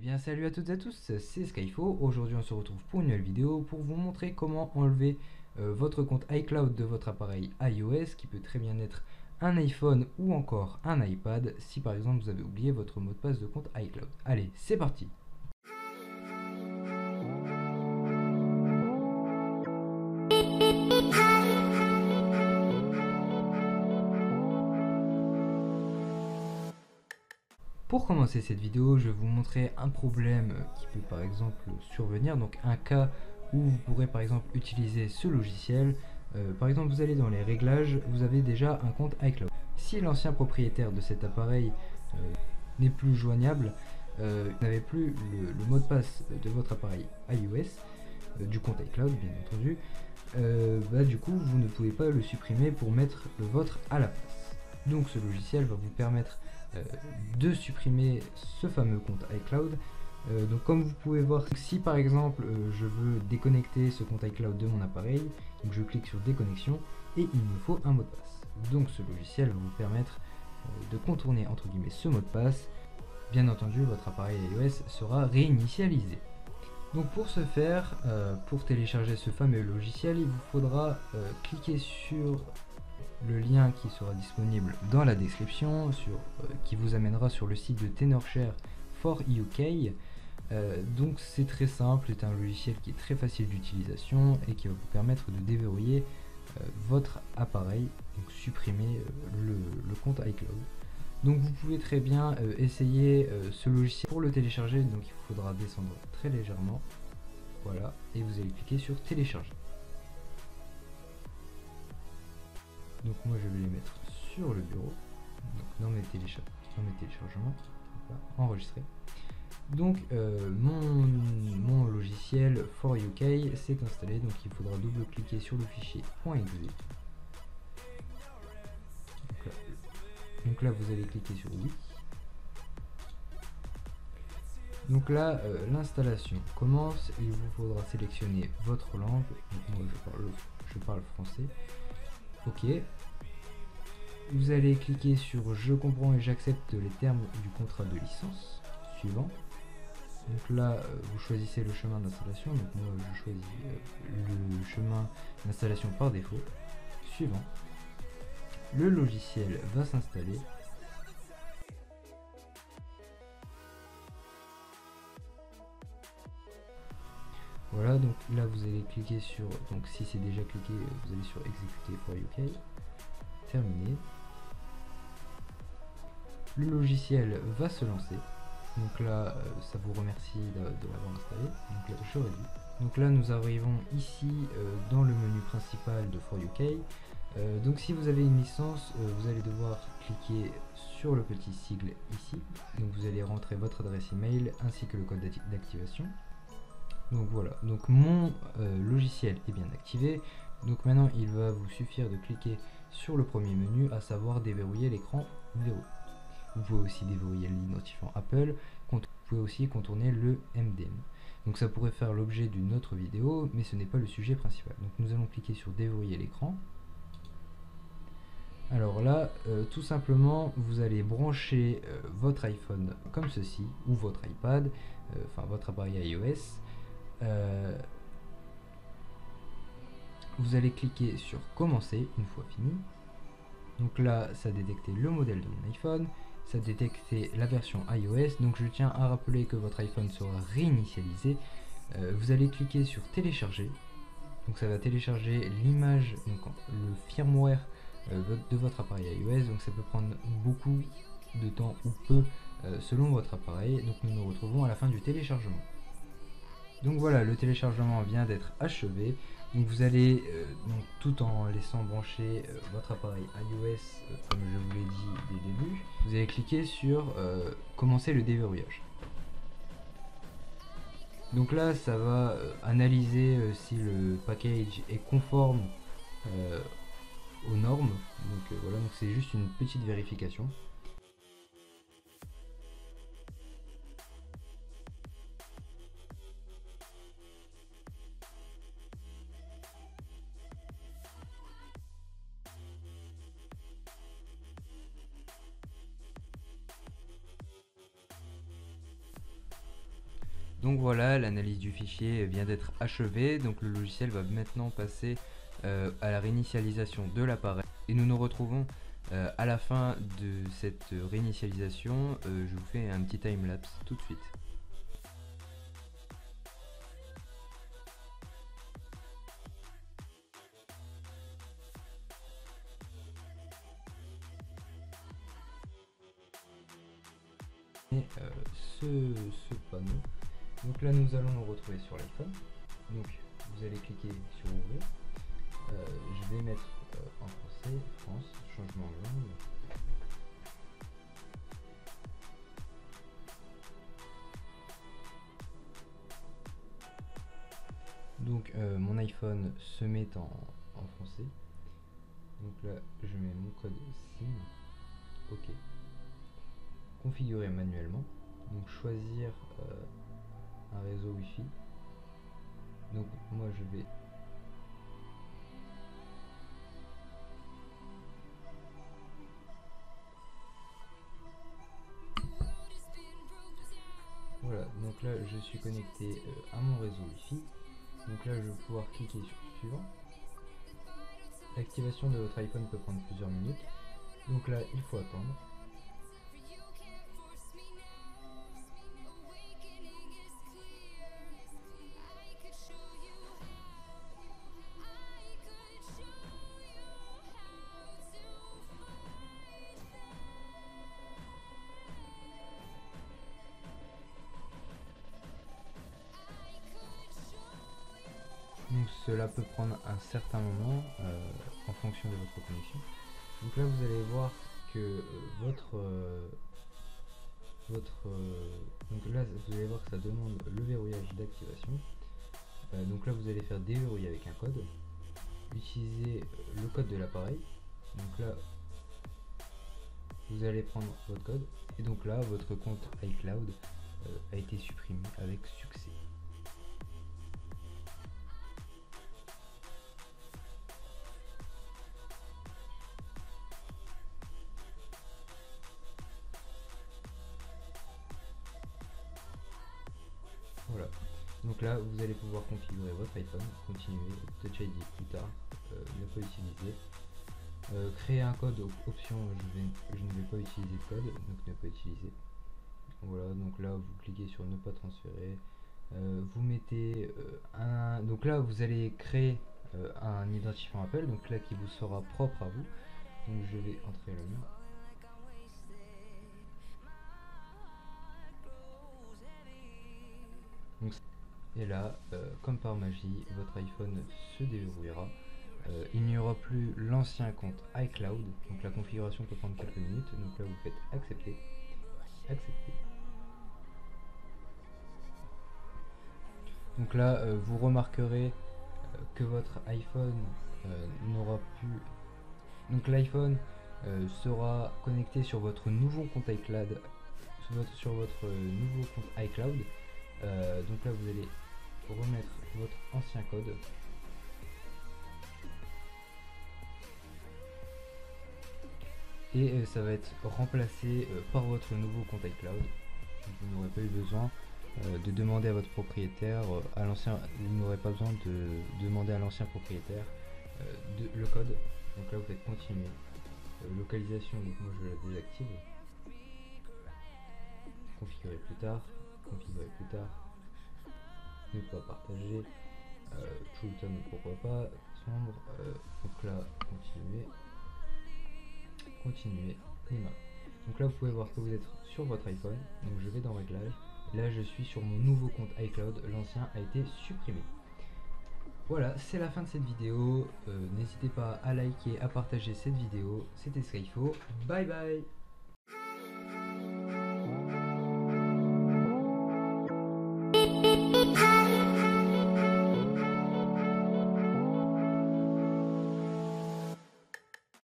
bien salut à toutes et à tous, c'est Skyfo. Aujourd'hui on se retrouve pour une nouvelle vidéo pour vous montrer comment enlever votre compte iCloud de votre appareil iOS, qui peut très bien être un iPhone ou encore un iPad, si par exemple vous avez oublié votre mot de passe de compte iCloud. Allez, c'est parti. Pour commencer cette vidéo, je vais vous montrer un problème qui peut par exemple survenir, donc un cas où vous pourrez par exemple utiliser ce logiciel. Par exemple, vous allez dans les réglages, vous avez déjà un compte iCloud. Si l'ancien propriétaire de cet appareil n'est plus joignable, vous n'avez plus le mot de passe de votre appareil iOS, du compte iCloud bien entendu, du coup vous ne pouvez pas le supprimer pour mettre le vôtre à la place. Donc ce logiciel va vous permettre de supprimer ce fameux compte iCloud. Donc comme vous pouvez voir, si par exemple je veux déconnecter ce compte iCloud de mon appareil, donc je clique sur déconnexion et il me faut un mot de passe. Donc ce logiciel va vous permettre de contourner entre guillemets ce mot de passe. Bien entendu, votre appareil iOS sera réinitialisé. Donc pour ce faire, pour télécharger ce fameux logiciel, il vous faudra cliquer sur le lien qui sera disponible dans la description, qui vous amènera sur le site de Tenorshare for UK. Donc c'est très simple, c'est un logiciel qui est très facile d'utilisation et qui va vous permettre de déverrouiller votre appareil, donc supprimer le compte iCloud. Donc vous pouvez très bien essayer ce logiciel. Pour le télécharger, donc il faudra descendre très légèrement, voilà, et vous allez cliquer sur télécharger. Donc moi je vais les mettre sur le bureau, donc dans mes téléchargements, voilà, enregistrer. Donc mon logiciel for UK s'est installé, donc il faudra double-cliquer sur le fichier .exe. Donc là vous allez cliquer sur oui. Donc là l'installation commence, il vous faudra sélectionner votre langue, donc moi je parle français. Ok. Vous allez cliquer sur je comprends et j'accepte les termes du contrat de licence. Suivant. Donc là vous choisissez le chemin d'installation, donc moi je choisis le chemin d'installation par défaut. Suivant. Le logiciel va s'installer. Voilà, donc là vous allez cliquer sur, donc si c'est déjà cliqué, vous allez sur exécuter for UK. Terminé. Le logiciel va se lancer. Donc là, ça vous remercie de l'avoir installé. Donc là, je réduis. Donc là, nous arrivons ici dans le menu principal de For UK. Donc si vous avez une licence, vous allez devoir cliquer sur le petit sigle ici. Donc vous allez rentrer votre adresse email ainsi que le code d'activation. Donc voilà, donc mon logiciel est bien activé. Donc maintenant il va vous suffire de cliquer sur le premier menu, à savoir déverrouiller l'écran verrouillé. Vous pouvez aussi déverrouiller l'identifiant Apple, vous pouvez aussi contourner le MDM. Donc ça pourrait faire l'objet d'une autre vidéo, mais ce n'est pas le sujet principal. Donc nous allons cliquer sur déverrouiller l'écran. Alors là, tout simplement, vous allez brancher votre iPhone comme ceci, ou votre iPad, enfin votre appareil iOS. Vous allez cliquer sur commencer une fois fini. Donc là, ça a détecté le modèle de mon iPhone, ça a détecté la version iOS. Donc je tiens à rappeler que votre iPhone sera réinitialisé. Vous allez cliquer sur télécharger. Donc ça va télécharger l'image, donc le firmware de votre appareil iOS. Donc ça peut prendre beaucoup de temps ou peu selon votre appareil. Donc nous nous retrouvons à la fin du téléchargement. Donc voilà, le téléchargement vient d'être achevé. Donc vous allez, donc, tout en laissant brancher votre appareil iOS, comme je vous l'ai dit dès le début, vous allez cliquer sur commencer le déverrouillage. Donc là, ça va analyser si le package est conforme aux normes. Donc voilà, donc c'est juste une petite vérification. Donc voilà, l'analyse du fichier vient d'être achevée, donc le logiciel va maintenant passer à la réinitialisation de l'appareil. Et nous nous retrouvons à la fin de cette réinitialisation. Je vous fais un petit timelapse tout de suite. Et ce panneau. Donc là nous allons nous retrouver sur l'iPhone. Donc vous allez cliquer sur ouvrir. Je vais mettre en français, France, changement de langue. Donc mon iPhone se met en français. Donc là je mets mon code SIM. OK. Configurer manuellement. Donc choisir un réseau Wi-Fi. Donc moi je vais voilà, donc là je suis connecté à mon réseau Wi-Fi. Donc là je vais pouvoir cliquer sur suivant. L'activation de votre iPhone peut prendre plusieurs minutes. Donc là il faut attendre. Donc cela peut prendre un certain moment en fonction de votre connexion. Donc là vous allez voir que donc là vous allez voir que ça demande le verrouillage d'activation. Donc là vous allez faire déverrouiller avec un code. Utilisez le code de l'appareil. Donc là vous allez prendre votre code et donc là votre compte iCloud a été supprimé avec succès. Voilà, donc là vous allez pouvoir configurer votre iPhone, continuer, Touch ID plus tard, ne pas utiliser, créer un code, option je ne vais pas utiliser de code, donc ne pas utiliser. Voilà, donc là vous cliquez sur ne pas transférer, vous mettez donc là vous allez créer un identifiant Apple, donc là qui vous sera propre à vous, donc je vais entrer le mien. Donc, et là, comme par magie, votre iPhone se déverrouillera. Il n'y aura plus l'ancien compte iCloud, donc la configuration peut prendre quelques minutes. Donc là, vous faites accepter, accepter. Donc là, vous remarquerez que votre iPhone n'aura plus. Donc l'iPhone sera connecté sur votre nouveau compte iCloud, sur votre nouveau compte iCloud. Donc là, vous allez remettre votre ancien code. Et ça va être remplacé par votre nouveau compte iCloud. Vous n'aurez pas eu besoin de demander à votre propriétaire, vous n'aurez pas besoin de demander à l'ancien propriétaire le code. Donc là vous faites continuer. Localisation, donc moi je la désactive. Configurer plus tard, ne pas partager, true tone pourquoi pas, sombre, donc là continuer, minimum. Donc là vous pouvez voir que vous êtes sur votre iPhone, donc je vais dans réglages, là je suis sur mon nouveau compte iCloud, l'ancien a été supprimé. Voilà, c'est la fin de cette vidéo, n'hésitez pas à liker, à partager cette vidéo, c'était Skyfo, bye bye.